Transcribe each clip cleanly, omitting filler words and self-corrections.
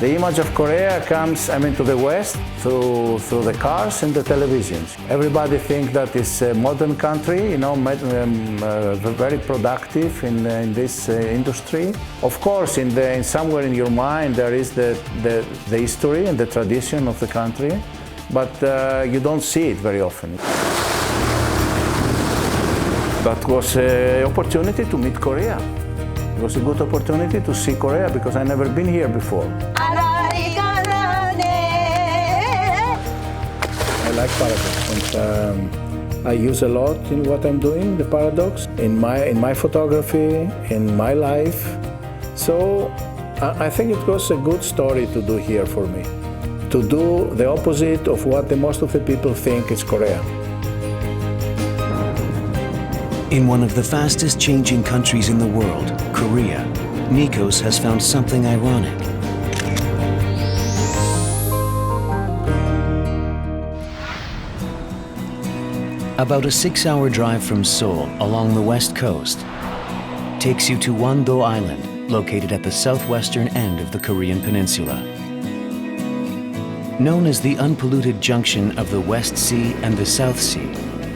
The image of Korea comes, to the West through the cars and the televisions. Everybody thinks that it's a modern country, very productive in this industry. Of course, in somewhere in your mind there is the history and the tradition of the country, but you don't see it very often. That was an opportunity to meet Korea. It was a good opportunity to see Korea because I've never been here before. I like paradox, and I use a lot in what I'm doing, the paradox, in my photography, in my life. So I think it was a good story to do here for me, to do the opposite of what most of the people think is Korea. In one of the fastest changing countries in the world, Korea, Nikos has found something ironic. About a 6-hour drive from Seoul along the west coast takes you to Wando Island, located at the southwestern end of the Korean Peninsula. Known as the unpolluted junction of the West Sea and the South Sea,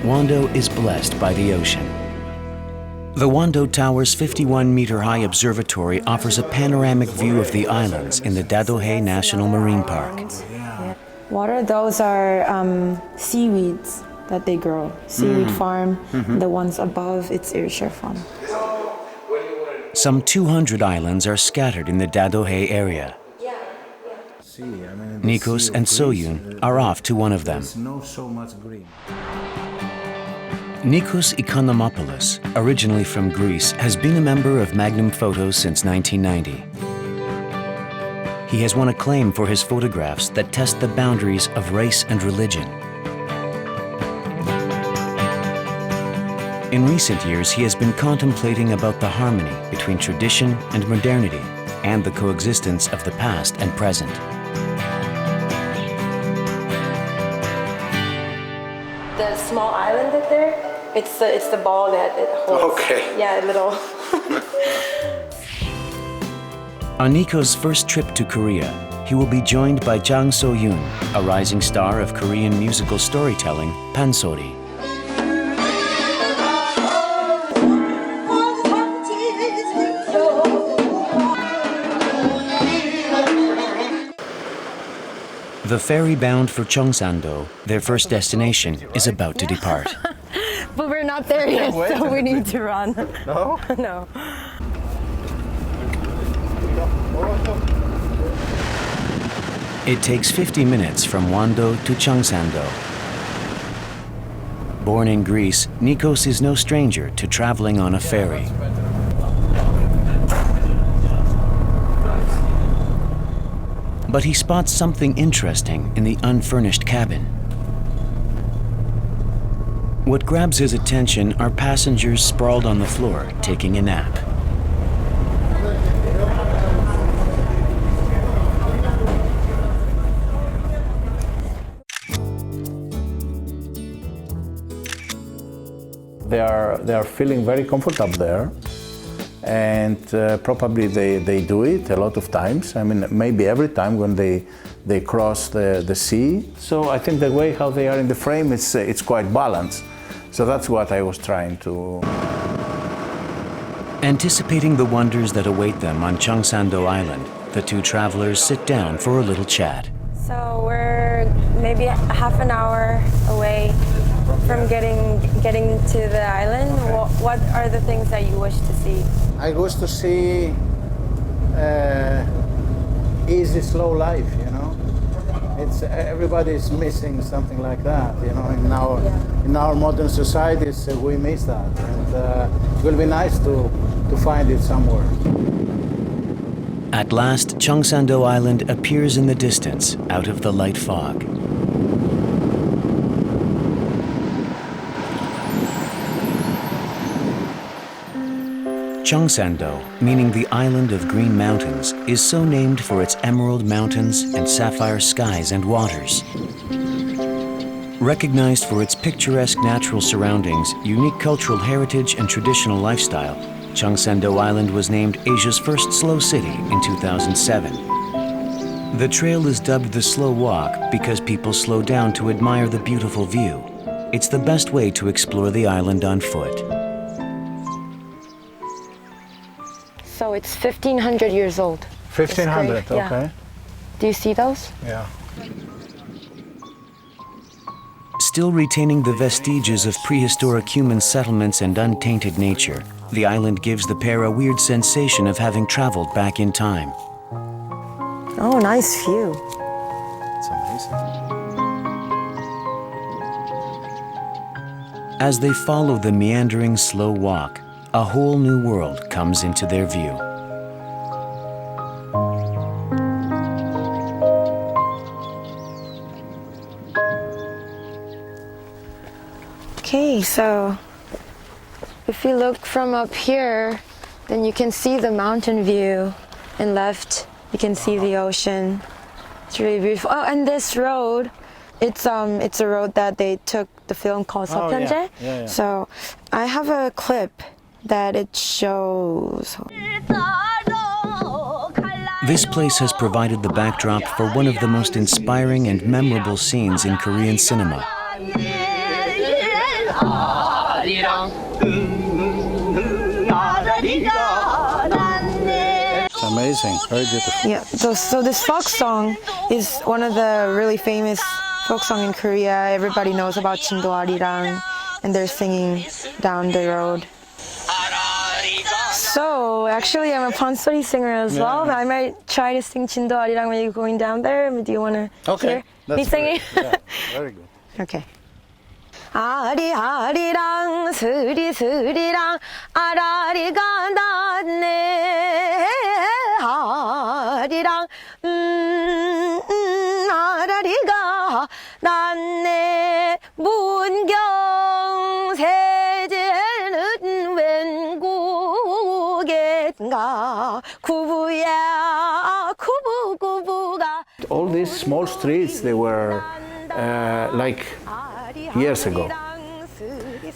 Wando is blessed by the ocean. The Wando Tower's 51-meter-high observatory offers a panoramic view of the islands in the Dadohae National Marine Park. Water, those are seaweeds that they grow. Seaweed farm, the ones above, it's Ayrshire farm. Some 200 islands are scattered in the Dadohae area. Nikos and Seo-yoon are off to one of them. Nikos Economopolous, originally from Greece, has been a member of Magnum Photos since 1990. He has won acclaim for his photographs that test the boundaries of race and religion. In recent years, he has been contemplating about the harmony between tradition and modernity and the coexistence of the past and present. The small island right there, it's the ball that it holds. Okay. Yeah, a little. On Nikos' first trip to Korea, he will be joined by Jang Seo-yoon, a rising star of Korean musical storytelling, pansori. The ferry bound for Cheongsando, their first destination, is about to depart. But we're not there yet, so we need to run. No? No. It takes 50 minutes from Wando to Cheongsando. Born in Greece, Nikos is no stranger to traveling on a ferry. But he spots something interesting in the unfurnished cabin. What grabs his attention are passengers sprawled on the floor, taking a nap. They are feeling very comfortable there, and probably they do it a lot of times. Maybe every time when they cross the sea. So I think the way how they are in the frame, it's quite balanced. So that's what I was trying to. Anticipating the wonders that await them on Cheongsando Island, the two travelers sit down for a little chat. So we're maybe half an hour away from getting to the island. What are the things that you wish to see? I wish to see easy, slow life. Everybody is missing something like that. In our modern societies, we miss that, and it will be nice to find it somewhere. At last, Cheongsando Island appears in the distance, out of the light fog. Cheongsando, meaning the island of green mountains, is so named for its emerald mountains and sapphire skies and waters. Recognized for its picturesque natural surroundings, unique cultural heritage and traditional lifestyle, Cheongsando Island was named Asia's first slow city in 2007. The trail is dubbed the slow walk because people slow down to admire the beautiful view. It's the best way to explore the island on foot. So it's 1,500 years old. 1,500, Yeah. okay. Do you see those? Yeah. Still retaining the vestiges of prehistoric human settlements and untainted nature, the island gives the pair a weird sensation of having traveled back in time. Oh, nice view. It's amazing. As they follow the meandering slow walk, a whole new world comes into their view. Okay, so if you look from up here, then you can see the mountain view, and left you can see the ocean. It's really beautiful. Oh, and this road, it's a road that they took the film called Oh, 서편제. yeah. Yeah, yeah. So I have a clip that it shows. This place has provided the backdrop for one of the most inspiring and memorable scenes in Korean cinema. It's amazing, very beautiful. Yeah, so this folk song is one of the really famous folk song in Korea. Everybody knows about 진도 아리랑, and they're singing down the road. So actually, I'm a pansori singer as well. But I might try to sing 진도 아리랑 when you're going down there. Do you want to hear me singing? Yeah, very good. Okay. 아리아리랑 스리스리랑 아라리가 났네 아리랑 아라리가 났네 문경세제는 웬국인가 구부야 구부구부가. All these small streets, they were like years ago.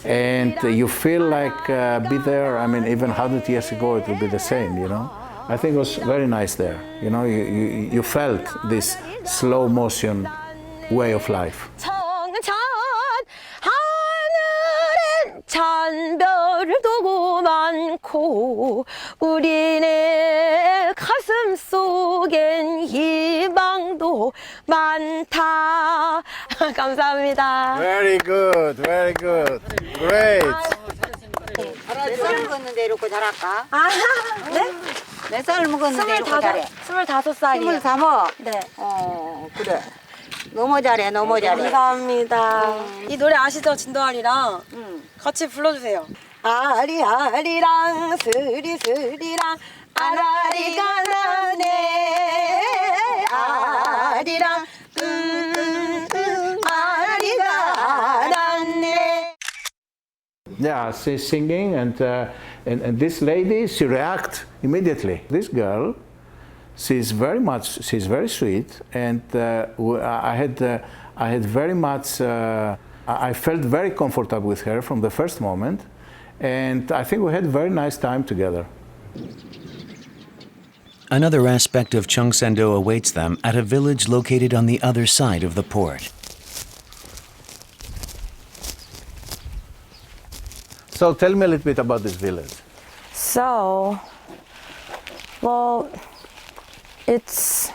And you feel like be there, I mean, even 100 years ago it will be the same, you know. I think it was very nice there. You know, you felt this slow motion way of life. 청천 하늘엔 찬별도 많고 우리네 가슴 속엔 희망도 많다. 감사합니다. Very good, very good. Great. 몇 살 먹었는데 이렇게 잘할까? 아, 네? 몇 살 먹었는데 이렇게 잘해? 25살이요. 23호? 네. 그래. 너무 잘해, 너무 잘해. 감사합니다. 이 노래 아시죠? 진도아리랑 같이 불러주세요. 아리아리랑 스리스리랑 아라리가 나네 아리랑 아라리가 나네. Yeah, she's singing, and this lady, she reacts immediately. This girl, she's very sweet, and I felt very comfortable with her from the first moment, and I think we had a very nice time together. Another aspect of Cheongsando awaits them at a village located on the other side of the port. So tell me a little bit about this village. So, well, it's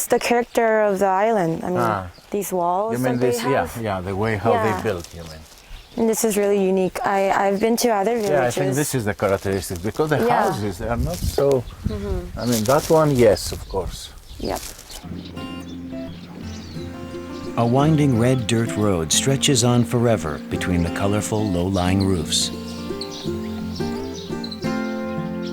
the character of the island. I mean, these walls. You mean that this? they have. Yeah, the way how Yeah. they built. You mean? And this is really unique. I've been to other villages. Yeah, I think this is the characteristic because the Yeah. houses, they are not so. I mean, that one, yes, of course. Yep. A winding red dirt road stretches on forever between the colorful low-lying roofs.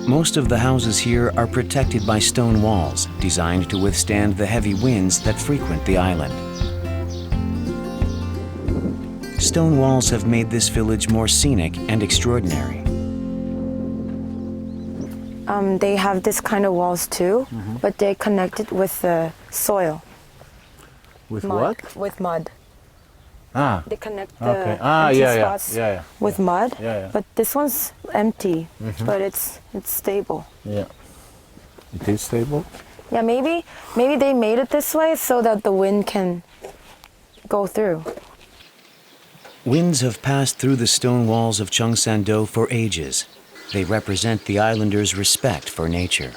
Most of the houses here are protected by stone walls designed to withstand the heavy winds that frequent the island. Stone walls have made this village more scenic and extraordinary. They have this kind of walls too, but they connect it with the soil. With Mud. what? With mud. Ah, They connect the okay. empty Yeah. spots with mud. Yeah. But this one's empty, but it's stable. Yeah. It is stable. Yeah, maybe they made it this way so that the wind can go through. Winds have passed through the stone walls of Cheongsando for ages. They represent the islanders' respect for nature.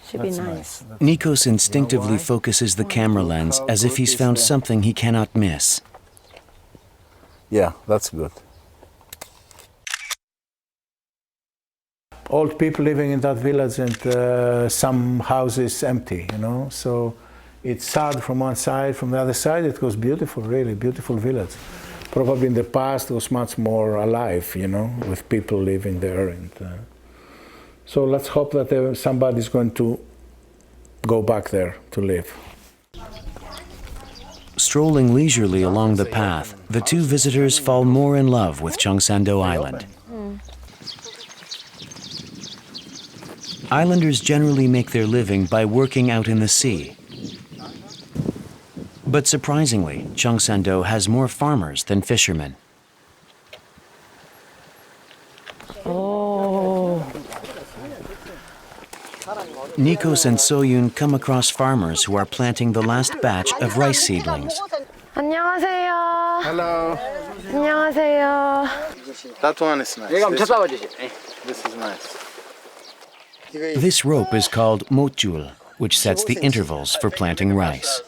Should be nice. Nikos instinctively focuses the camera lens as if he's found something he cannot miss. Yeah, that's good. Old people living in that village and some houses empty, you know. So it's sad from one side, from the other side it was beautiful, really beautiful village. Probably in the past it was much more alive, you know, with people living there. And so let's hope that somebody's going to go back there to live. Strolling leisurely along the path, the two visitors fall more in love with Cheongsando Island. Islanders generally make their living by working out in the sea. But surprisingly, Cheongsando has more farmers than fishermen. Oh. Nikos and Seo-yoon come across farmers who are planting the last batch of rice seedlings. 안녕하세요. Hello. 안녕하세요. That one is nice. This is nice. This rope is called motjul, which sets the intervals for planting rice.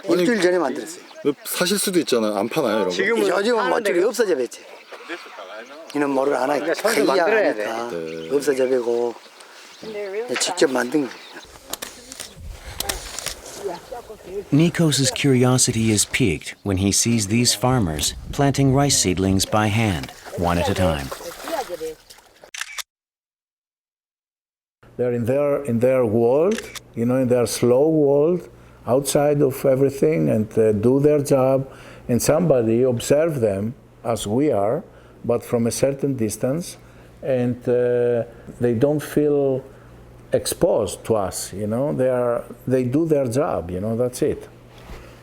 일주일 전에 만들었어요. 사실 수도 있잖아요. 안 파나요, 여러분? 요즘은 멋줄이 없어져 뱉지. 이는 뭐를 안 하니까 하니까 없어져 배고 직접 만든 거예요. Nikos' curiosity is piqued when he sees these farmers planting rice seedlings by hand, one at a time. They're in their world, you know, in their slow world, outside of everything, and do their job. And somebody observe them as we are, but from a certain distance, and they don't feel exposed to us. You know, they do their job. You know, that's it.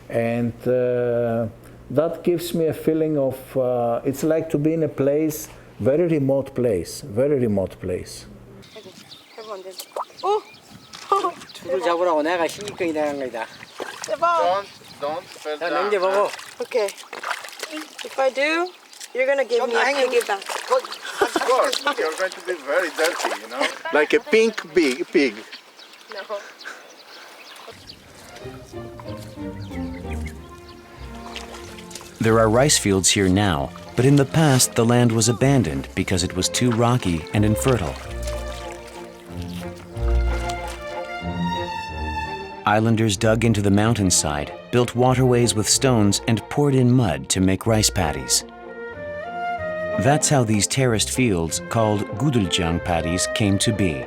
And that gives me a feeling of it's like to be in a place, very remote place. 줄을 잡으라고 내가 힘있게 일하는 거다. Don't fall 자, 냉제 보고. Okay. If I do, you're gonna give me a piggyback. Of course, you're going to be very dirty, you know? Like a pink pig. No. There are rice fields here now, but in the past the land was abandoned because it was too rocky and infertile. Islanders dug into the mountainside, built waterways with stones, and poured in mud to make rice paddies. That's how these terraced fields, called guduljang paddies, came to be.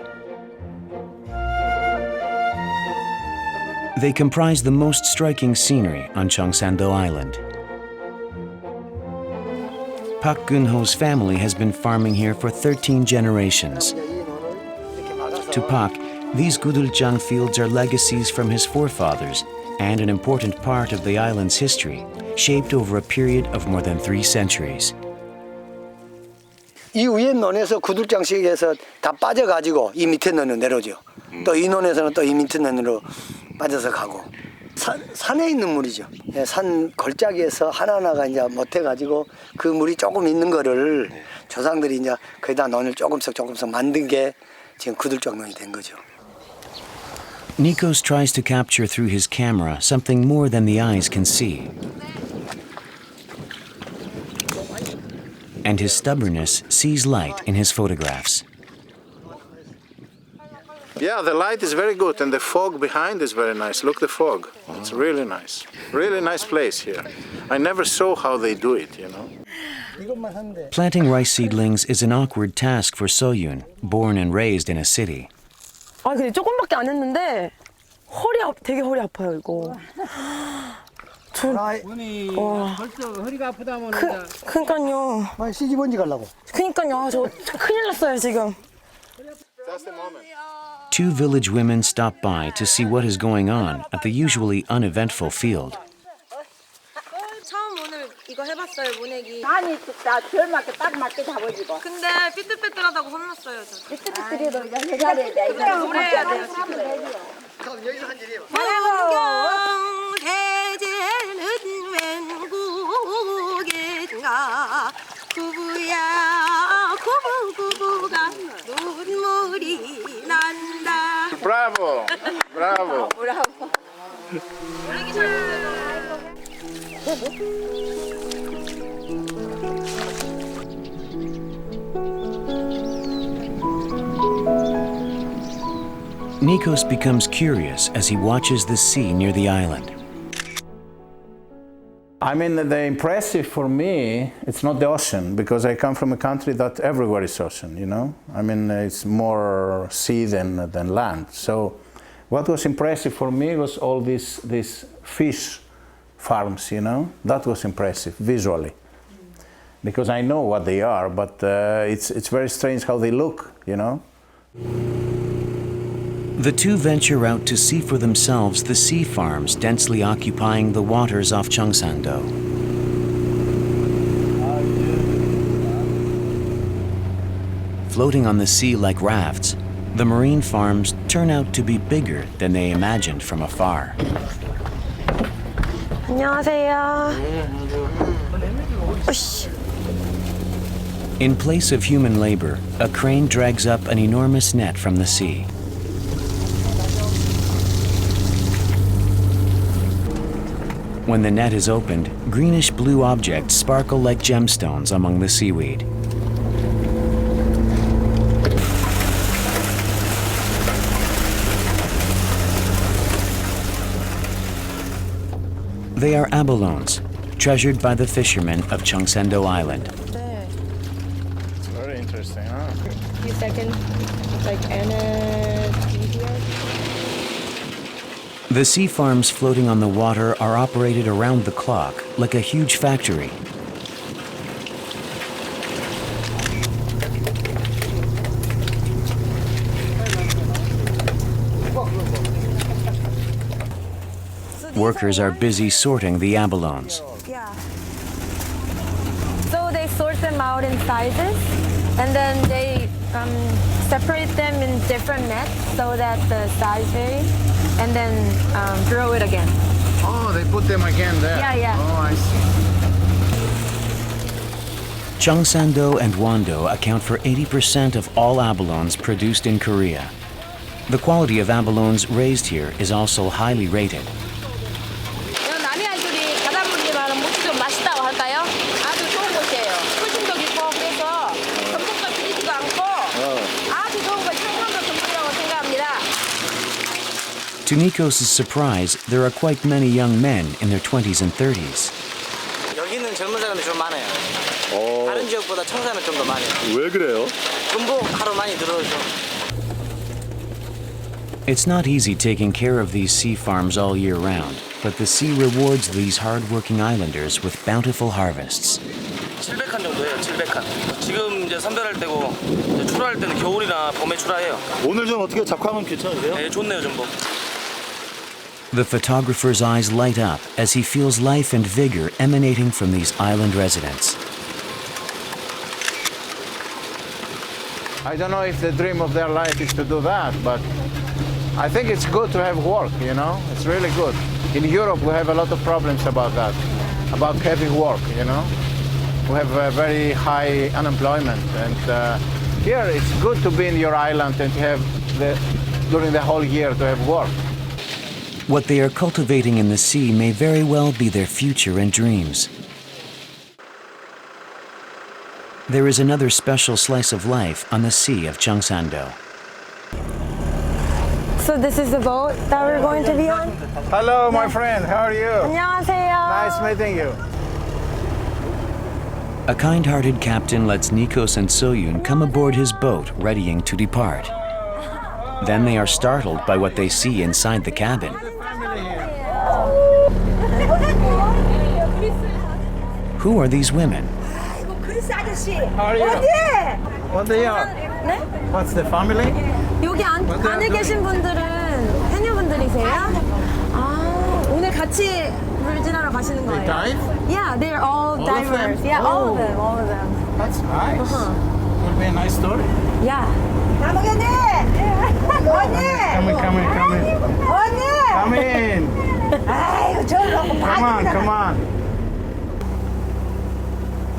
They comprise the most striking scenery on Cheongsando Island. Pak Gun-ho's family has been farming here for 13 generations. To Pak, these guduljang fields are legacies from his forefathers and an important part of the island's history, shaped over a period of more than 3 centuries. 이 위에 논에서 구들장식에서 다 빠져가지고 이 밑에 논으로 내려오죠. 또 이 논에서는 또 이 밑에 논으로 빠져서 가고. 산에 있는 물이죠. 산 골짜기에서 하나하나가 이제 못해가지고 그 물이 조금 있는 거를 조상들이 이제 거기다 논을 조금씩 만든 게 지금 구들장논이 된 거죠. Nikos tries to capture through his camera something more than the eyes can see. And his stubbornness sees light in his photographs. Yeah, the light is very good, and the fog behind is very nice. Look, the fog. It's really nice. Really nice place here. I never saw how they do it, you know. Planting rice seedlings is an awkward task for Seo-yoon, born and raised in a city. 아, 근데 조금밖에 안 했는데 되게 허리 아파요, 이거. 와. 벌써 허리가 아프다면 그러니까요. 많이 시집온지 가려고. 그러니까요. 저 큰일 났어요, 지금. That's the moment. 2 village women stop by to see what is going on at the usually uneventful field. 처음 오늘 이거 해봤어요, 모내기. 많이 덜 맞게 딱 맞게 잡아주고. 근데 삐뚤빼뚤하다고 혼났어요, 저. 삐뚤삐뚤해도 이제 잘해야 돼. 오래 해야 돼요. 그럼 여기서 한 일이에요. 환경 대제는 웬국인가 구부야 구부구부가 눈물이 난다. Bravo, bravo. 모내기 잘했어요. Nikos becomes curious as he watches the sea near the island. I mean, the impressive for me, it's not the ocean, because I come from a country that everywhere is ocean, you know? I mean, it's more sea than land. So what was impressive for me was all these fish farms, you know? That was impressive, visually. Because I know what they are, but it's very strange how they look, you know? The two venture out to see for themselves the sea farms densely occupying the waters off Cheongsando. Floating on the sea like rafts, the marine farms turn out to be bigger than they imagined from afar. 안녕하세요. In place of human labor, a crane drags up an enormous net from the sea. When the net is opened, greenish-blue objects sparkle like gemstones among the seaweed. They are abalones, treasured by the fishermen of Cheongsando Island. It's very interesting, huh? Few seconds, like anesthesia. The sea farms floating on the water are operated around the clock, like a huge factory. Workers are busy sorting the abalones. Yeah. So they sort them out in sizes, and then they separate them in different nets so that the size varies, and then throw it again. Oh, they put them again there. Yeah, yeah. Oh, I see. Cheongsando and Wando account for 80% of all abalones produced in Korea. The quality of abalones raised here is also highly rated. 남이 알들이 바닷물이 많은 물이 좀 맛있다고 할까요? 아주 좋은 곳이에요. 풀심도 깊고 그래서 전복도 비리지도 않고 아주 좋은 거 청산도 전복이라고 생각합니다. To Nikos' surprise, there are quite many young men in their 20s and 30s. 여기는 젊은 사람들이 좀 많아요. 다른 지역보다 청산은 좀 더 많아요. 왜 그래요? 군복하러 많이 들어오죠. It's not easy taking care of these sea farms all year round, but the sea rewards these hard-working islanders with bountiful harvests. 700칸 정도예요. 700칸. 지금 이제 선별할 때고 이제 출하할 때는 겨울이나 봄에 출하해요. 오늘 좀 어떻게 작황은 괜찮으세요? 네, 좋네요, 전복. The photographer's eyes light up as he feels life and vigor emanating from these island residents. I don't know if the dream of their life is to do that, but I think it's good to have work, you know? It's really good. In Europe, we have a lot of problems about that, about heavy work, you know? We have a very high unemployment, and here it's good to be in your island and to have, during the whole year, to have work. What they are cultivating in the sea may very well be their future and dreams. There is another special slice of life on the sea of Cheongsando. So this is the boat that we're going to be on? Hello, my friend. How are you? 안녕하세요. Nice meeting you. A kind-hearted captain lets Nikos and Seo-yoon come aboard his boat, readying to depart. Then they are startled by what they see inside the cabin. Who are these women? How are you? What are you? What's the family? 여기 안에 계신 분들은 해녀분들이세요? 아, 오늘 오늘 같이 물 지나러 가시는 거예요. dive? Yeah, they're all of divers. them? Yeah, all Oh. of them, all of them. That's nice. Uh-huh. Will be a nice story. Yeah. 나무겠네. 언니. Come in. 언니. Come in. 아이고 저러고 Come on.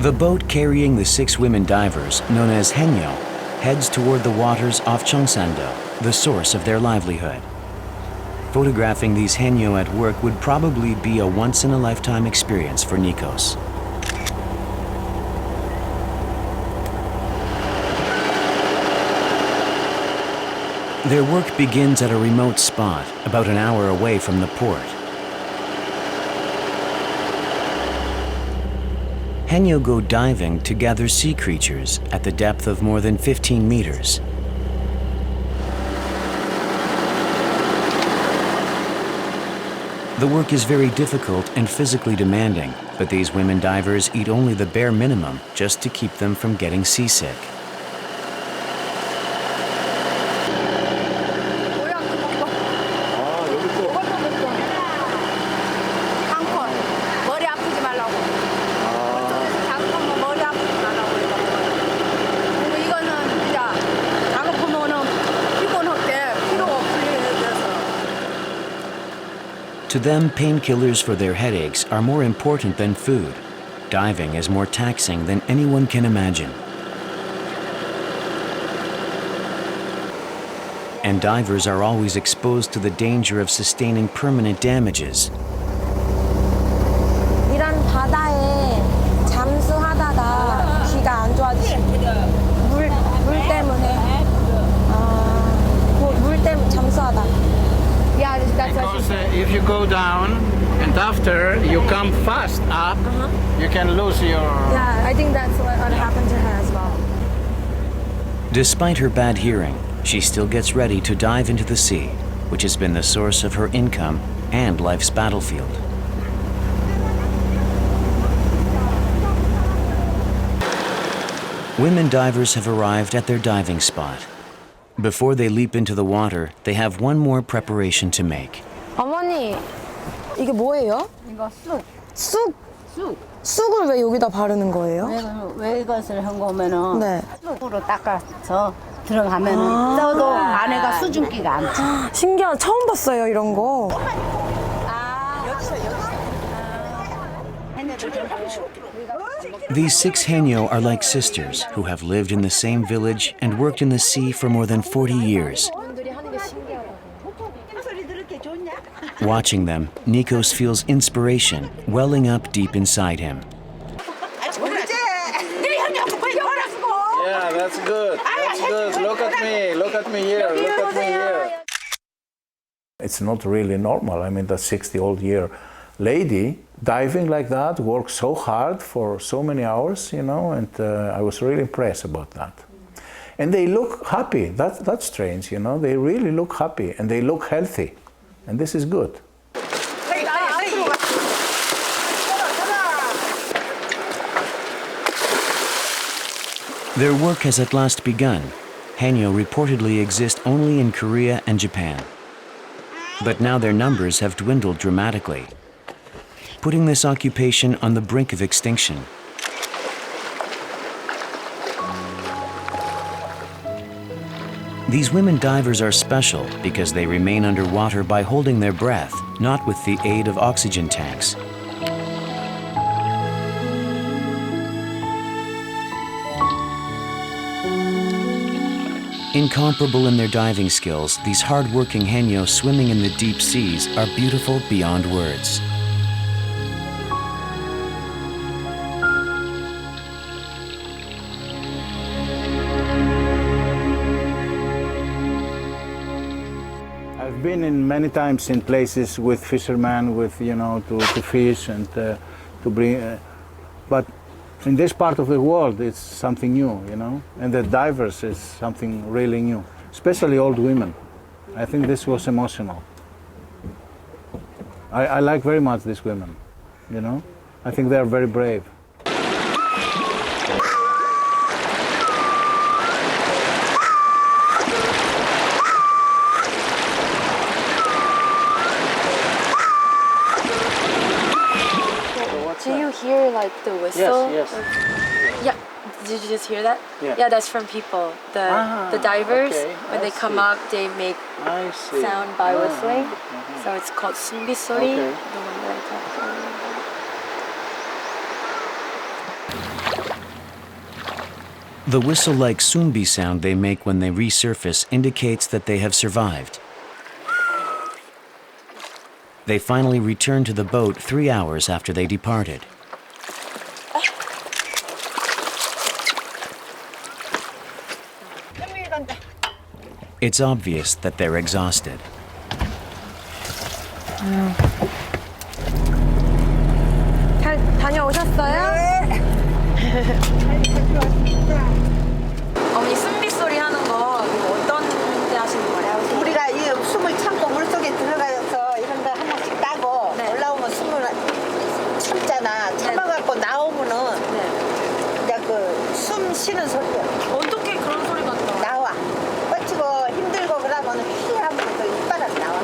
The boat carrying the 6 women divers, known as Haenyo, heads toward the waters off Cheongsando, the source of their livelihood. Photographing these Haenyo at work would probably be a once-in-a-lifetime experience for Nikos. Their work begins at a remote spot, about an hour away from the port. Haenyo go diving to gather sea creatures at the depth of more than 15 meters. The work is very difficult and physically demanding, but these women divers eat only the bare minimum just to keep them from getting seasick. 머리 아프지 말라고. 그쪽에서 작업하면 머리 아프지 말라고 그래가지고. 그리고 이거는 이제 작업하면은 피곤하게 피로가 풀리게 돼서. To them, painkillers for their headaches are more important than food. Diving is more taxing than anyone can imagine. And divers are always exposed to the danger of sustaining permanent damages. 이런 바다에 잠수하다가 귀가 안 좋아지시고 물 때문에 물 때문에 잠수하다. Yeah, that's what she Because said. if you go down and after you come fast up, you can lose your... Yeah, I think that's what happened to her as well. Despite her bad hearing, she still gets ready to dive into the sea, which has been the source of her income and life's battlefield. Women divers have arrived at their diving spot. Before they leap into the water, they have one more preparation to make. 어머니, 이게 뭐예요? 이거 쑥. 쑥? 쑥. 쑥을 왜 여기다 바르는 거예요? 왜 이것을 한 거면은 네. 쑥으로 닦아서 들어가면은 떠도 안에가 수증기가 안 차. 신기하다. 처음 봤어요, 이런 거. These 6 Haenyo are like sisters who have lived in the same village and worked in the sea for more than 40 years. Watching them, Nikos feels inspiration welling up deep inside him. Yeah, that's good. That's good. Look at me here. It's not really normal. I mean, the 60-old-year lady diving like that, works so hard for so many hours, you know, and I was really impressed about that. And they look happy. That's strange, you know. They really look happy and they look healthy, and this is good. Their work has at last begun. Haenyo reportedly exist only in Korea and Japan. But now their numbers have dwindled dramatically, putting this occupation on the brink of extinction. These women divers are special because they remain underwater by holding their breath, not with the aid of oxygen tanks. Incomparable in their diving skills, these hard-working Haenyo swimming in the deep seas are beautiful beyond words. I've been in many times in places with fishermen, with, you know, to fish and to bring, but in this part of the world it's something new, you know, and the divers is something really new, especially old women. I think this was emotional. I like very much these women, you know. I think they are very brave. you hear like the whistle? Yes, Yeah. Did you just hear that? Yeah. Yeah, that's from people. The divers, okay. when I they come see. up, they make I see. sound by whistling. So it's called sumbisori, Okay. the one that I talked about. The whistle-like sumbi sound they make when they resurface indicates that they have survived. They finally return to the boat 3 hours after they departed. It's obvious that they're exhausted. 잘 다녀오셨어요? 어머니 숨빗소리 하는 거 이거 어떤 데 하시는 거예요? 우리가 이 숨을 참고 물속에 들어가서 이런 거 하나씩 따고 네. 올라오면 숨을 참잖아. 참아갖고 나오면은 이제 그 숨 쉬는 소리야. 어떻게 그런 소리가 나요? 나와. 뻗치고 힘들고 그러면 휘 하면 그 이빨이 나와.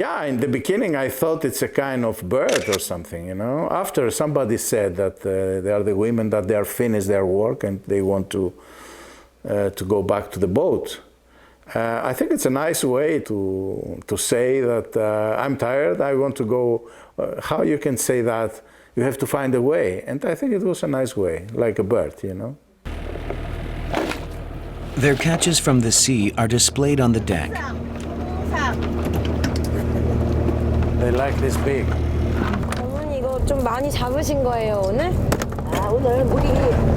Yeah, in the beginning I thought it's a kind of bird or something, you know. After somebody said that they are the women, that they are finished their work and they want to go back to the boat. I think it's a nice way to say that I'm tired, I want to go. How you can say that? You have to find a way. And I think it was a nice way, like a bird, you know. Their catches from the sea are displayed on the deck. They like this big. 어머니 이거 좀 많이 잡으신 거예요 오늘? 아, 오늘 물이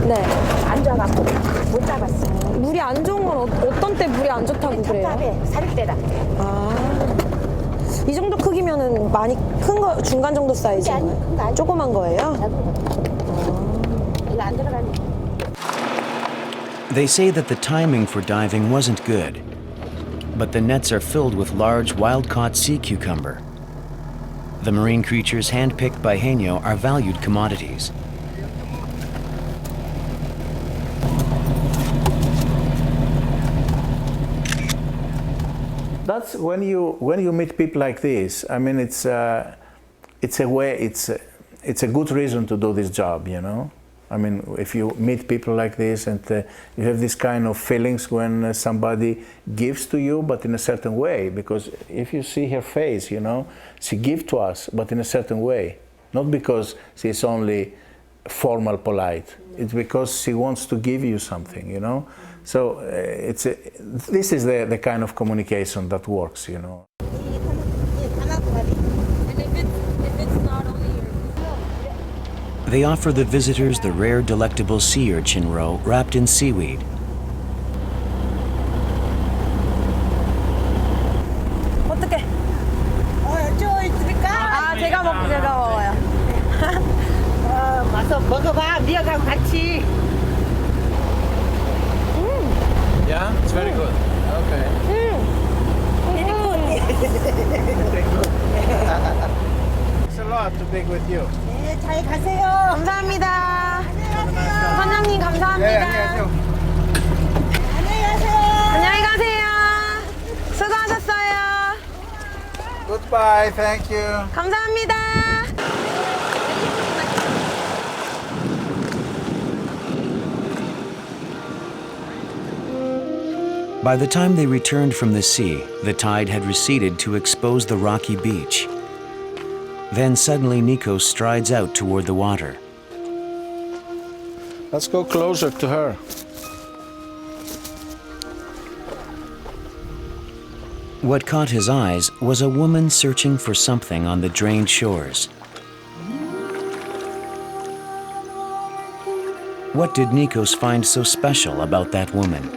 네. 안 좋아갖고 못 잡았어. 물이 안 좋은 건 어떤 때 물이 안 좋다고 그래요? 탑탑해, 살때라. 아. 이 정도 크기면은 많이 큰 거, 중간 정도 사이즈인가요? 조그만 거예요? 이거 안 들어가네. They say that the timing for diving wasn't good, but the nets are filled with large wild-caught sea cucumber. The marine creatures handpicked by Haenyeo are valued commodities. That's when you meet people like this. I mean, it's a good reason to do this job, you know. I mean, if you meet people like this and you have this kind of feelings when somebody gives to you, but in a certain way, because if you see her face, you know, she gives to us, but in a certain way, not because she's only formal, polite. It's because she wants to give you something, you know. So this is the kind of communication that works, you know. They offer the visitors the rare delectable sea urchin roe wrapped in seaweed. 어떡해? 저 있으니까. 아, 제가 먹어요. 와서 먹어봐. 미역하고 같이. Yeah, it's very good. Okay. It's a lot to be with you. 네, 잘 가세요. 감사합니다. 선장님 감사합니다. 안녕히 가세요. 안녕히 가세요. 수고하셨어요. Goodbye. Thank you. 감사합니다. By the time they returned from the sea, the tide had receded to expose the rocky beach. Then suddenly Nikos strides out toward the water. Let's go closer to her. What caught his eyes was a woman searching for something on the drained shores. What did Nikos find so special about that woman?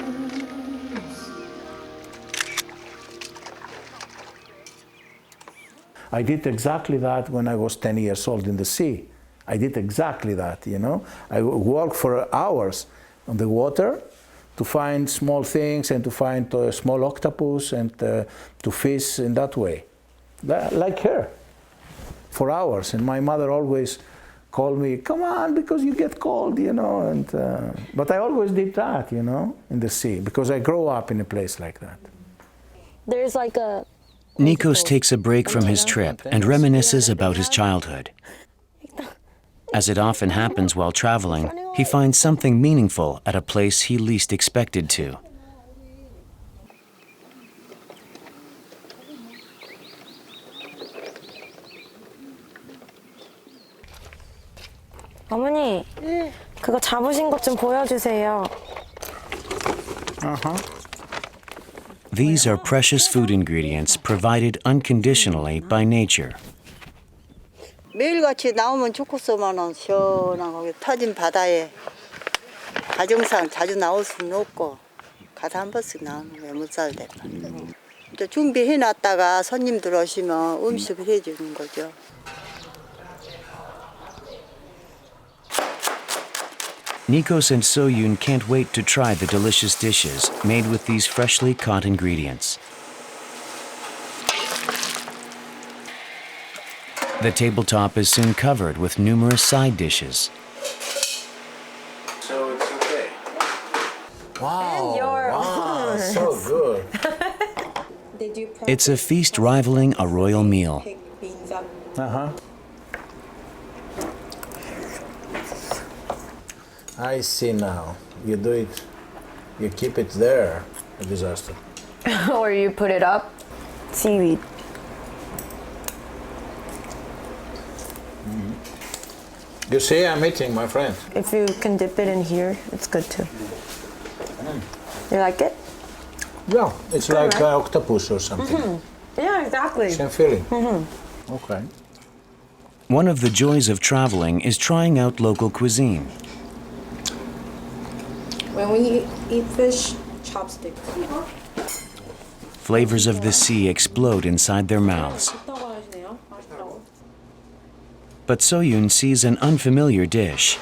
I did exactly that when I was 10 years old in the sea. I did exactly that, you know. I worked for hours on the water to find small things and to find small octopus and to fish in that way. Like her, for hours. And my mother always call me, come on, because you get cold, you know. And but I always did that, you know, in the sea, because I grew up in a place like that. There's like a... Nikos takes a break from his trip and reminisces about his childhood. As it often happens while traveling, he finds something meaningful at a place he least expected to. 어머니, 그거 잡으신 것 좀 보여주세요. These are precious food ingredients provided unconditionally by nature. 매일같이 나오면 좋겠어만은 시원하고 터진 바다에 가정상 자주 나올 수는 없고 가서 한 번씩 나오는 거야 못 살대. 이제 준비해놨다가 손님들 오시면 음식을 해주는 거죠. Nikos and Seo-yoon can't wait to try the delicious dishes made with these freshly caught ingredients. The tabletop is soon covered with numerous side dishes. So it's okay. Wow, your wow, so good. It's a feast rivaling a royal meal. I see now. You do it, you keep it there, a disaster. Or you put it up. Seaweed. You see, I'm eating, my friend. If you can dip it in here, it's good too. You like it? Yeah, it's Good, like right? octopus or something. Yeah, exactly. Same feeling. Okay. One of the joys of traveling is trying out local cuisine. When we eat fish, chopstick. Flavors of the sea explode inside their mouths. But Seo-yoon sees an unfamiliar dish.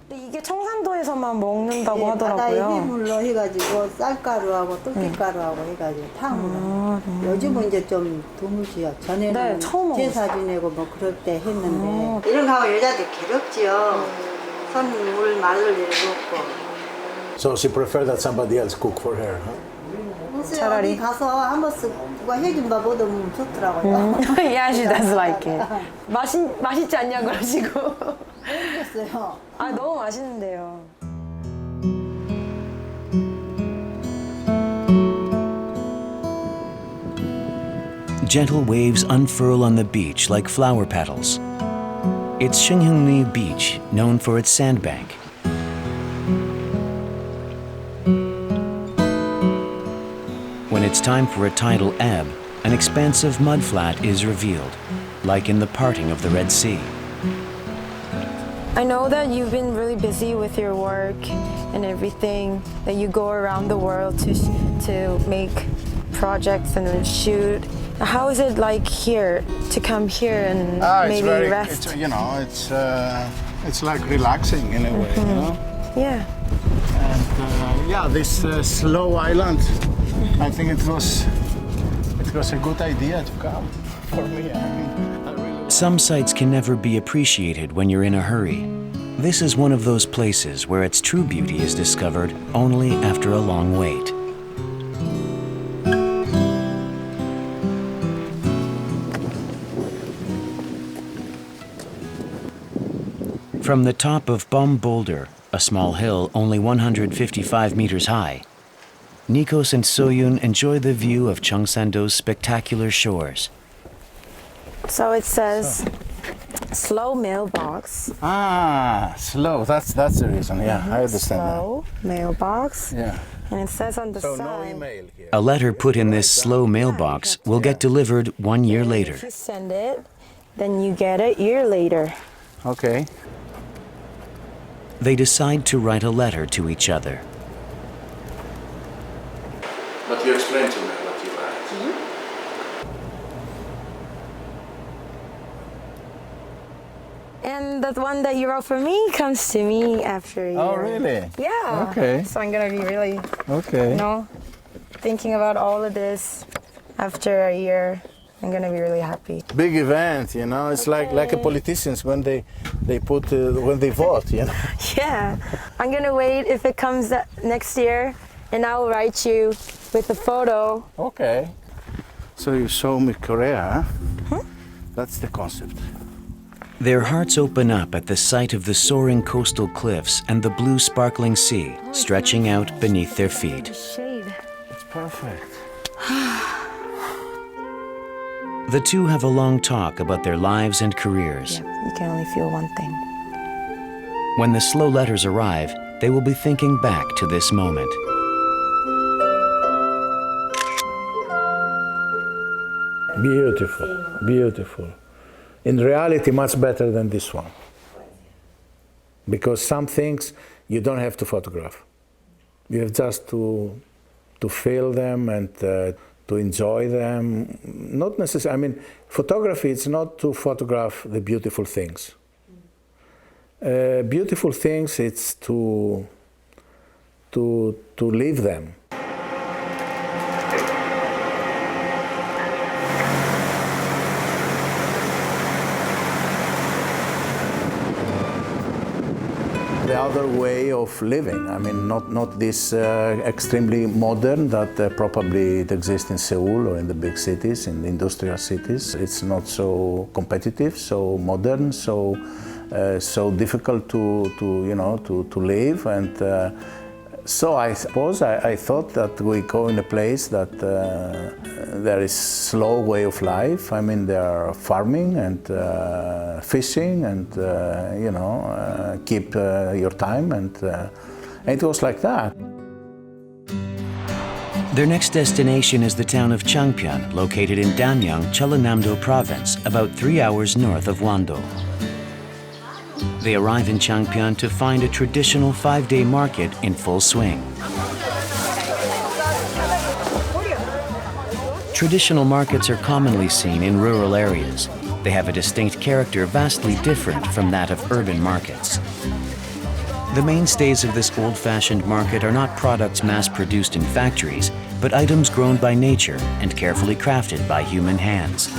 이게 청산도에서만 먹는다고 바다에 하더라고요. 해물로 해가지고 쌀가루하고 뜰기가루하고 해가지고 탕으로. 요즘은 이제 좀 드물지요. 전에는 네, 처음 제사 지내고 뭐 그럴 때 했는데 이런 거 하면 여자들 괴롭지요. 손물 말릴 일도 없고. So she prefers that somebody else cook for her, huh? 차라리 어디 가서 한 번씩 누가 해준 밥 얻으면 좋더라고요. Yeah, she does like it. 맛있지 않냐 그러시고. 모르겠어요. 아, 너무 맛있는데요. Gentle waves unfurl on the beach like flower petals. It's Shinheung-ri Beach, known for its sandbank. When it's time for a tidal ebb, an expansive mudflat is revealed, like in the parting of the Red Sea. I know that you've been really busy with your work and everything, that you go around the world to make projects and then shoot. How is it like here, to come here and maybe rest? It's like relaxing in a way, you know? Yeah. And this slow island, I think it was a good idea to come for me. I really Some sights can never be appreciated when you're in a hurry. This is one of those places where its true beauty is discovered only after a long wait. From the top of Bum Boulder, a small hill only 155 meters high, Nikos and Seo-yoon enjoy the view of Cheongsando's spectacular shores. So it says slow mailbox. slow. That's the reason. Yeah, I understand Slow mailbox. that. Yeah. And it says on the So no side. email here. A letter put in this slow mailbox will get delivered 1 year later. If you send it, then you get it a year later. Okay. They decide to write a letter to each other. But you explain to me what you write. And the one that you wrote for me comes to me after a year. Oh, really? Yeah. Okay. So I'm gonna be really, Okay. thinking about all of this after a year. I'm gonna be really happy. Big event, you know. It's like a politicians when they put when they vote, you know. Yeah, I'm gonna wait if it comes next year, and I'll write you with a photo. Okay. So you show me Korea, huh? That's the concept. Their hearts open up at the sight of the soaring coastal cliffs and the blue sparkling sea stretching out beneath their feet. Shade. It's perfect. The two have a long talk about their lives and careers. Yeah, you can only feel one thing. When the slow letters arrive, they will be thinking back to this moment. Beautiful, beautiful. In reality, much better than this one. Because some things you don't have to photograph. You have just to feel them and to enjoy them. Not necessarily, I mean, photography is not to photograph the beautiful things. Beautiful things, it's to live them. The other way of living, I mean, not this extremely modern that probably it exists in Seoul or in the big cities, in the industrial cities. It's not so competitive, so modern, so difficult to live, and so I suppose I thought that we go in a place that there is slow way of life. I mean, there are farming and fishing and keep your time, and it was like that. Their next destination is the town of Changpyeon, located in Danyang, Jeollanam-do Province, about 3 hours north of Wando. They arrive in Changpyeon to find a traditional 5-day market in full swing. Traditional markets are commonly seen in rural areas. They have a distinct character vastly different from that of urban markets. The mainstays of this old-fashioned market are not products mass-produced in factories, but items grown by nature and carefully crafted by human hands.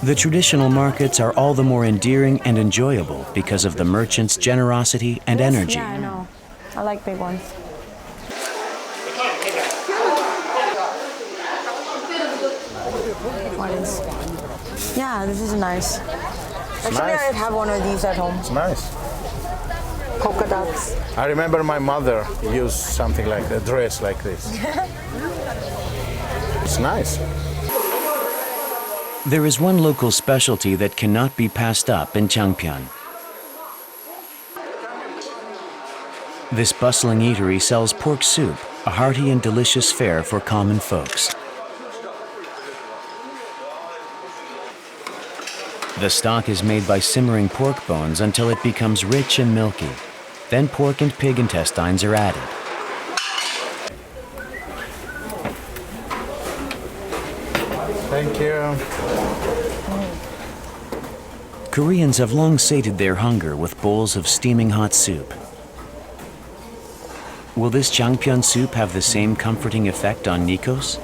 The traditional markets are all the more endearing and enjoyable because of the merchants' generosity and energy. Yeah, I know. I like big ones. What is? Yeah, this is nice. Actually, nice. I have one of these at home. It's nice. Polka dots. I remember my mother used something like a dress like this. It's nice. There is one local specialty that cannot be passed up in Changpyeon. This bustling eatery sells pork soup, a hearty and delicious fare for common folks. The stock is made by simmering pork bones until it becomes rich and milky. Then pork and pig intestines are added. Thank you. Koreans have long sated their hunger with bowls of steaming hot soup. Will this Changpyeon soup have the same comforting effect on Nikos?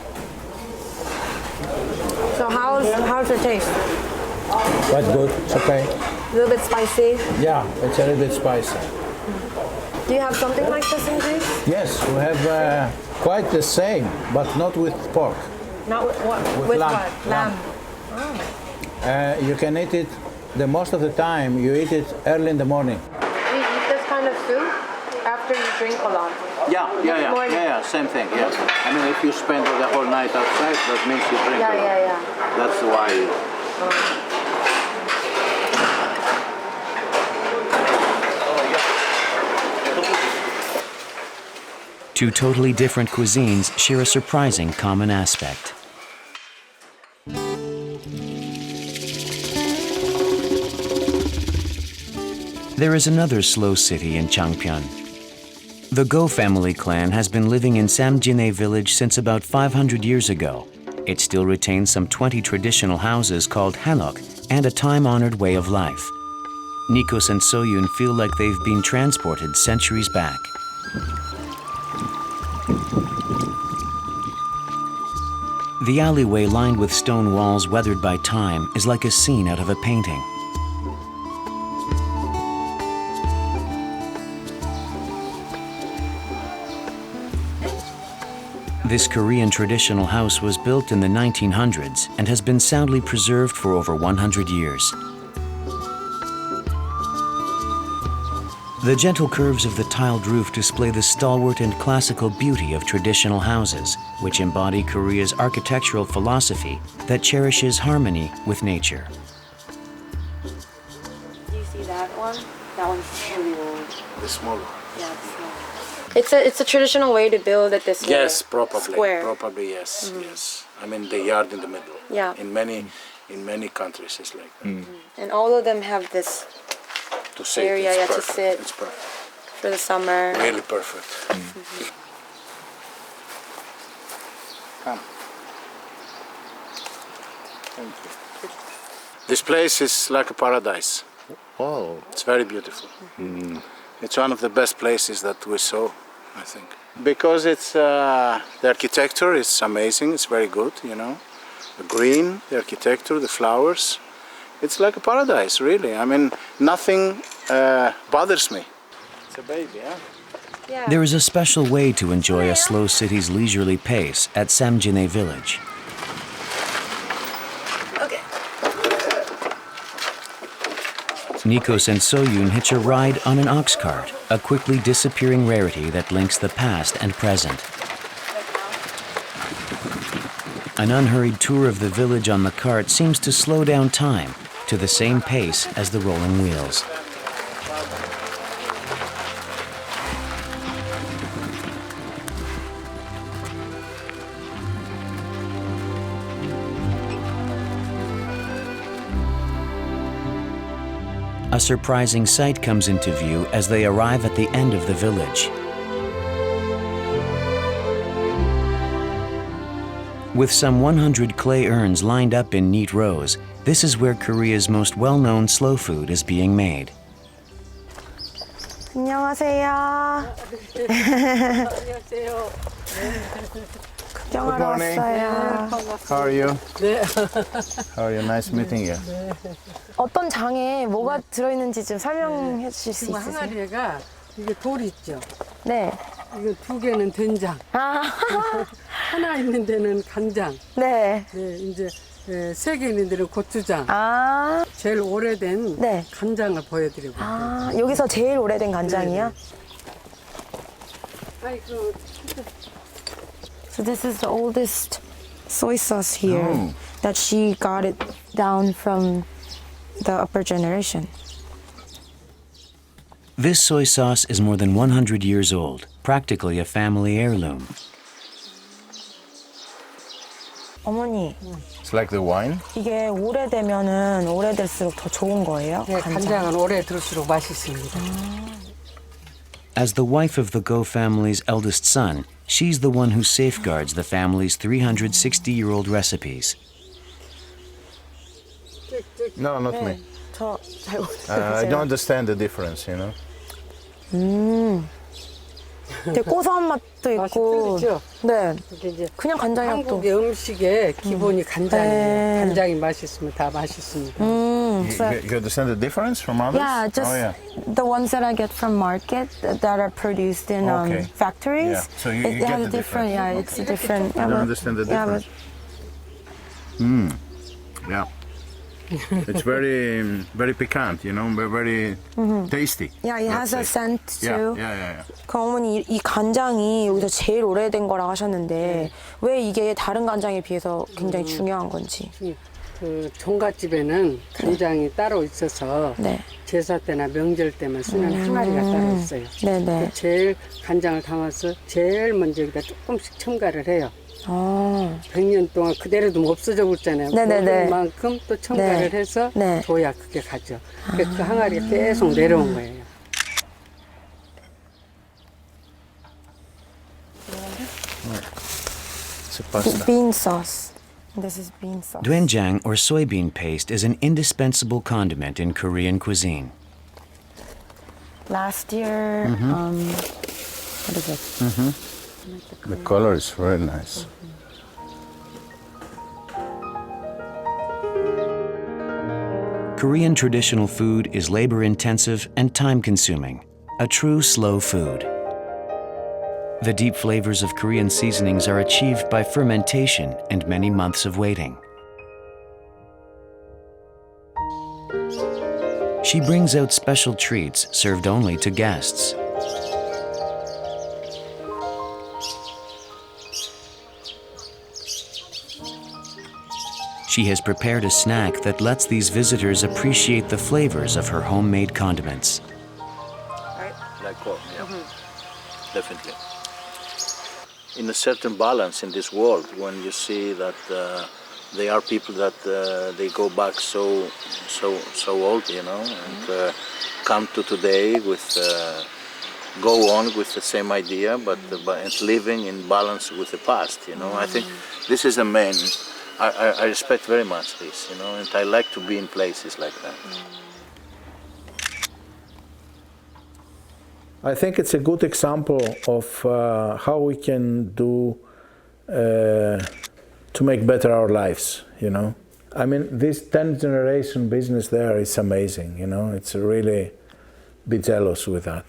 So how's it taste? Quite good, it's okay. A little bit spicy. Yeah, it's a little bit spicy. Do you have something like this in Greece? Yes, we have quite the same, but not with pork. Not with what? With lamb. What? Lamb. You can eat it, the most of the time, you eat it early in the morning. You eat this kind of soup after you drink a lot. Yeah, same thing, yes. I mean, if you spend the whole night outside, that means you drink a lot. Yeah. That's why. Two totally different cuisines share a surprising common aspect. There is another slow city in Changpyeon. The Go family clan has been living in Samjine village since about 500 years ago. It still retains some 20 traditional houses called hanok and a time-honored way of life. Nikos and Seo-yoon feel like they've been transported centuries back. The alleyway lined with stone walls weathered by time is like a scene out of a painting. This Korean traditional house was built in the 1900s and has been soundly preserved for over 100 years. The gentle curves of the tiled roof display the stalwart and classical beauty of traditional houses, which embody Korea's architectural philosophy that cherishes harmony with nature. Do you see that one? That one's really old. The small one. Yeah, it's small. It's a traditional way to build it this way. Yes, probably. Square. Probably, yes, yes. I mean, the yard in the middle. Yeah. In many countries, it's like that. And all of them have this To sit, area, it's yeah, to perfect. sit. It's perfect. for the summer. Really perfect. Come. Thank you. This place is like a paradise. Oh. It's very beautiful. It's one of the best places that we saw, I think. Because it's the architecture is amazing. It's very good, you know. The green, the architecture, the flowers. It's like a paradise, really. I mean, nothing bothers me. It's a baby, huh? Yeah. There is a special way to enjoy a slow city's leisurely pace at Samjine village. Okay. Nikos and Seo-yoon hitch a ride on an ox cart, a quickly disappearing rarity that links the past and present. An unhurried tour of the village on the cart seems to slow down time to the same pace as the rolling wheels. A surprising sight comes into view as they arrive at the end of the village. With some 100 clay urns lined up in neat rows, this is where Korea's most well-known slow food is being made. 안녕하세요. 안녕하세요. 구경하러 morning. 왔어요. How are you? 네. How are you? Nice meeting you. 어떤 장에 뭐가 들어있는지 좀 설명해 주실 수 지금 있으세요? 항아리가 이게 돌 있죠. 네. 이거 두 개는 된장. 아, 하나 있는 데는 간장. 네. 네, 이제 세 개 있는 데는 고추장. 아, 제일 오래된 네. 간장을 보여드리고. 아, 여기서 제일 오래된 간장이요? 아이고. So this is the oldest soy sauce here that she got it down from the upper generation. This soy sauce is more than 100 years old, practically a family heirloom. 어머니, It's like the wine. 이게 오래되면은 오래될수록 더 좋은 거예요? 네, 간장은 오래 들을수록 맛있습니다. As the wife of the Go family's eldest son, she's the one who safeguards the family's 360-year-old recipes. No, not 네, me. 저 잘 I don't 모르겠어요. understand the difference, you know. 되게 고소한 맛도 맛이 틀리죠? 틀리죠? 네, 이게 이제 그냥 간장이랑 또. 한국의 음식의 기본이 간장이에요. 네. 간장이 맛있으면 다 맛있습니다. You understand the difference from others? Yeah, just Oh, yeah. the ones that I get from market that are produced in Okay. factories. Yeah, so you it get has the a different, difference. yeah, it's a different. I don't understand the yeah, difference. Yeah. It's very, very piquant, you know, very tasty. Yeah, it has a let's say. scent too. Yeah. 그 어머니 이 간장이 여기서 제일 오래된 거라 하셨는데 왜 이게 다른 간장에 비해서 굉장히 중요한 건지. 그 종갓집에는 간장이 따로 있어서 네. 제사 때나 명절 때만 쓰는 항아리가 따로 있어요. 네네. 그 제일 간장을 담아서 제일 먼저 여기다 조금씩 첨가를 해요. 아, 100년 동안 그대로 좀 없어져 버렸잖아요. 네네네. 먹을 만큼 또 첨가를 네. 해서 네. 줘야 그게 가죠. 그 항아리가 계속 내려온 거예요. It's a pasta. bean sauce. This is bean sauce. Doenjang or soybean paste is an indispensable condiment in Korean cuisine. Last year, what is it? The color is very nice. Korean traditional food is labor-intensive and time-consuming, a true slow food. The deep flavors of Korean seasonings are achieved by fermentation and many months of waiting. She brings out special treats served only to guests. She has prepared a snack that lets these visitors appreciate the flavors of her homemade condiments. Like what? Yeah. Definitely. In a certain balance in this world, when you see that there are people that they go back so old, you know, and come to today with go on with the same idea, but living in balance with the past, you know. I think this is the main. I respect very much this, you know, and I like to be in places like that. I think it's a good example of how we can do to make better our lives, you know. I mean, this 10th generation business there is amazing, you know. It's really be jealous with that.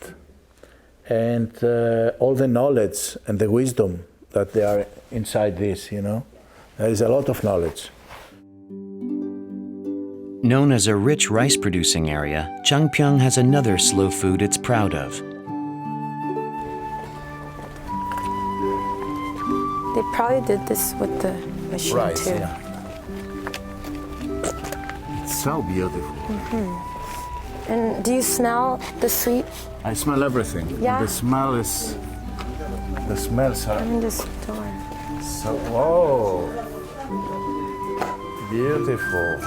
And all the knowledge and the wisdom that they are inside this, you know. There is a lot of knowledge. Known as a rich rice-producing area, Changpyeong has another slow food it's proud of. They probably did this with the machine Rice, too. yeah. It's so beautiful. And do you smell the sweet? I smell everything. Yeah. The smell is. The smells are. In this door. So, whoa, beautiful.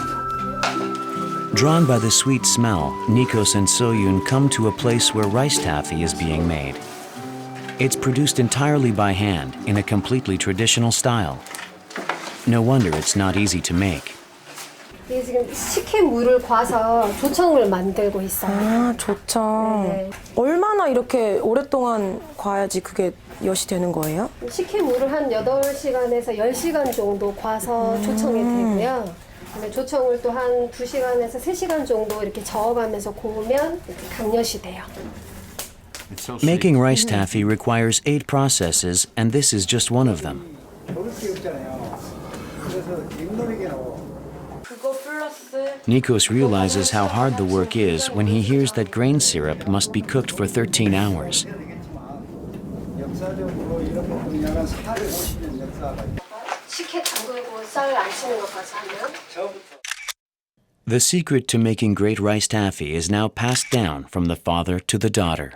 Drawn by the sweet smell, Nikos and Seo-yoon come to a place where rice taffy is being made. It's produced entirely by hand in a completely traditional style. No wonder it's not easy to make. 이게 지금 식혜 물을 과서 조청을 만들고 있어요. 아, 조청. 네. 얼마나 이렇게 오랫동안 과야지 그게 엿이 되는 거예요? 식혜 물을 한 8시간에서 10시간 정도 과서 조청이 되고요. 그다음에 조청을 또 한 2시간에서 3시간 정도 이렇게 저어가면서 고우면 이렇게 강엿이 돼요. Making rice taffy requires 8 processes, and this is just one of them. Nikos realizes how hard the work is when he hears that grain syrup must be cooked for 13 hours. 식혜 담그고 쌀 안 치는 거 봐서 하면. The secret to making great rice taffy is now passed down from the father to the daughter.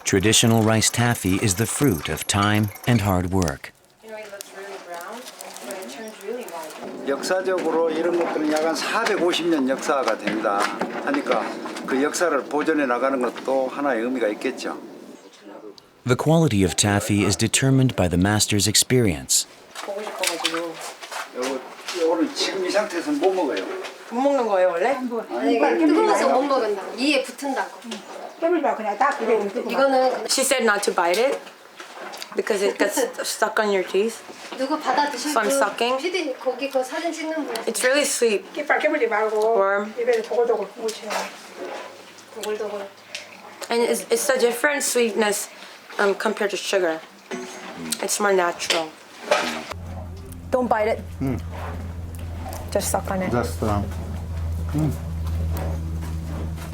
Traditional rice taffy is the fruit of time and hard work. You know, it looks really brown, but it turns really white. 역사적으로 이런 것들은 약 한 450년 역사가 된다 하니까 그 역사를 보존해 나가는 것도 하나의 의미가 있겠죠. The quality of taffy is determined by the master's experience. 보고 싶어가지고. 이거는 지금 이 상태에서 못 먹어요. 못 먹는 거예요, 원래? 아니, 뜨거워서 못 먹는다고. 이에 붙은다고. 이거는 She said not to bite it because it gets stuck on your teeth. 누구 받아 드실 So I'm sucking. PD 거기 그 사진 찍는 분. It's really sweet. Warm. 고글고글. And it's a different sweetness compared to sugar. It's more natural. Don't bite it. Just suck on it. Just.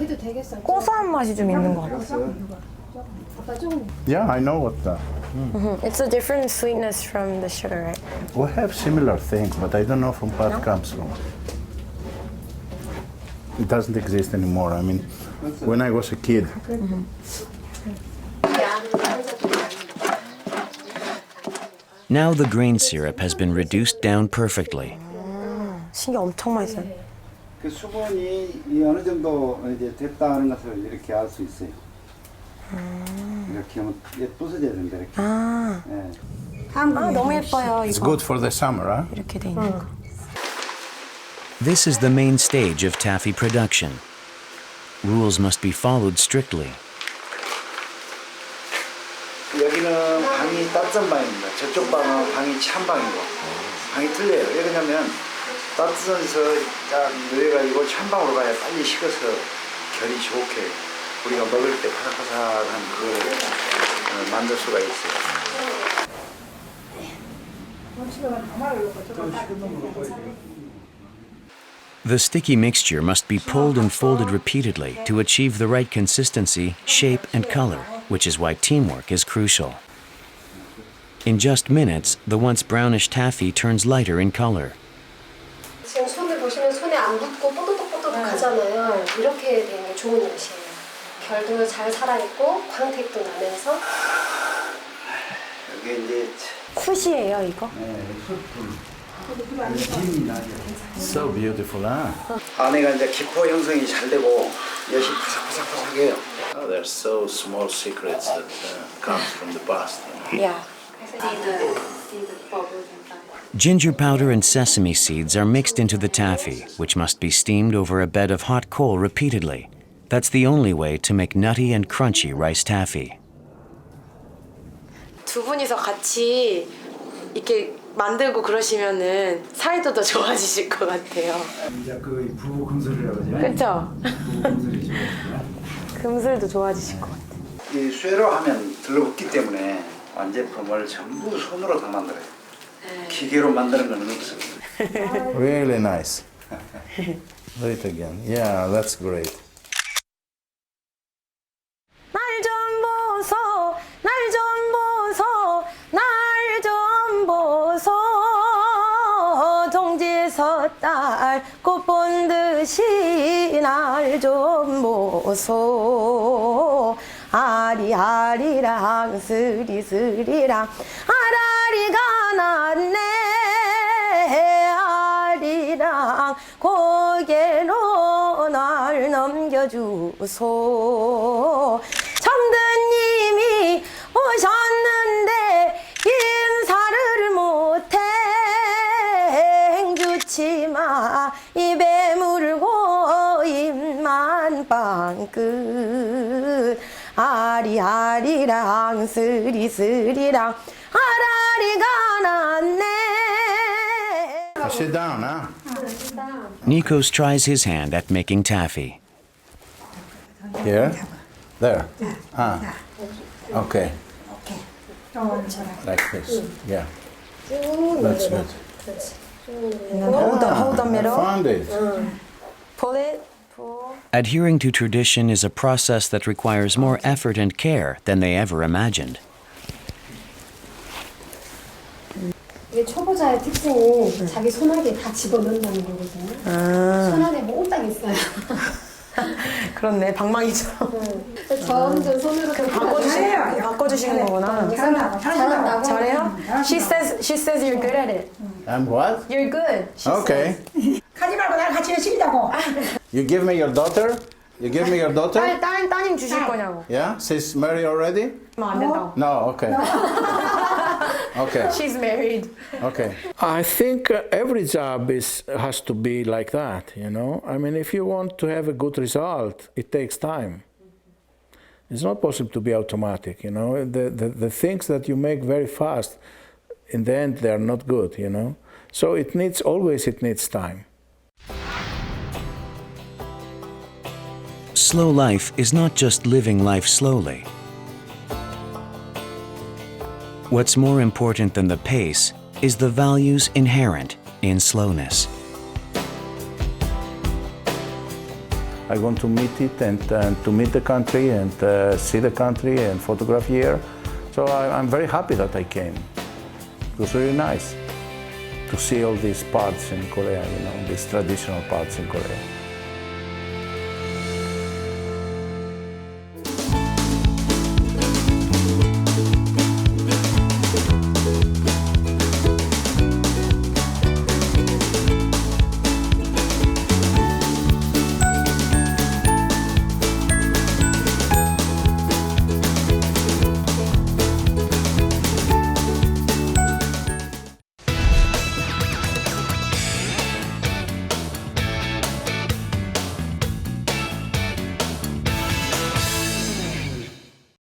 해도 되겠어. 고소한 맛이 좀 있는 것 같아요. 아빠 좀. Yeah, I know what that. It's a different sweetness from the sugar, right? We have similar things, but I don't know from where it comes from. It doesn't exist anymore. I mean, when I was a kid. Now the grain syrup has been reduced down perfectly. 신기 엄청 맛있어요. 그 수분이 어느 정도 이제 됐다는 것을 이렇게 알 수 있어요. 이렇게 하면 부서져야 된다 이렇게. 너무 예뻐요. It's 이거. good for the summer, huh? 이렇게 돼 있는 거. This is the main stage of taffy production. Rules must be followed strictly. 여기는 한 방이 따뜻한 방입니다. 저쪽 방은 방이 찬 방이고 방이 틀려요. 왜 그러냐면 따뜻한 데서 딱 누워가지고 찬 방으로 가야 빨리 식어서 결이 좋게 우리가 먹을 때 바삭바삭한 그걸 만들 수가 있어요. The sticky mixture must be pulled and folded repeatedly to achieve the right consistency, shape, and color, which is why teamwork is crucial. In just minutes, the once brownish taffy turns lighter in color. 지금 손을 보시면 손에 안 붙고 뽀독뽀독 하잖아요. 이렇게 되는 게 좋은 옷이에요. 결도 잘 살아있고 광택도 나면서. 이게 이제 숯이에요, 이거? 네, 숯불. 김이 나죠. So beautiful, huh? 안에가 이제 기포 형성이 잘 되고 엿이 바삭바삭바삭해요. Oh, there's so small secrets that comes from the past. Yeah. Ginger powder and sesame seeds are mixed into the taffy, which must be steamed over a bed of hot coal repeatedly. That's the only way to make nutty and crunchy rice taffy. 두 분이서 같이 이렇게 만들고 그러시면은 사이도 더 좋아지실 것 같아요. 이제 그 부부 금술이라고 하죠. 그렇죠? 부부 금술이 좋아지고요. 금술도 좋아지실 것 같아요. 이 쇠로 하면 들러붙기 때문에 완제품을 전부 손으로 다 만들어요. 기계로 만드는 건 없어요. Really nice. Do it again. Yeah, that's great. 날 좀 보소, 날 좀 보소, 날 좀 보소. 동지에서 딸 꽃 본 듯이 날 좀 보소. 아리아리랑 스리스리랑 아라리가 났네. 아리랑 고개로 날 넘겨주소. 정든님이 오셨는데 인사를 못해. 행주치마 입에 물고 입만 빵끝. 아리아리랑 스리스리랑 아라리가 났네. Sit down, huh? Nikos tries his hand at making taffy. Here? There? Ah. Okay. Like this. Yeah. That's good. Hold the middle. I found it. Pull it. Pull. Adhering to tradition is a process that requires more effort and care than they ever imagined. 이게 초보자의 특징이 자기 손안에 다 집어넣는다는 거거든요. 손 안에 몽땅 있어요. 그렇네, 방망이처럼. 점점 손으로 바꿔주시는 거구나. 잘한다고? 잘해요? She says you're good at it. I'm what? You're good. Okay. 가지 말고 나랑 같이 열심히 하고. You give me your daughter? You give me your daughter? 따님 주실 거냐고. Yeah? She's married already? 안 된다고. No, okay. Okay. She's married. Okay. I think every job has to be like that, you know? I mean, if you want to have a good result, it takes time. It's not possible to be automatic, you know? The things that you make very fast, in the end, they are not good, you know? So it needs time. Slow life is not just living life slowly. What's more important than the pace is the values inherent in slowness. I want to meet it and to meet the country and see the country and photograph here. So I'm very happy that I came. It was really nice to see all these parts in Korea, you know, these traditional parts in Korea.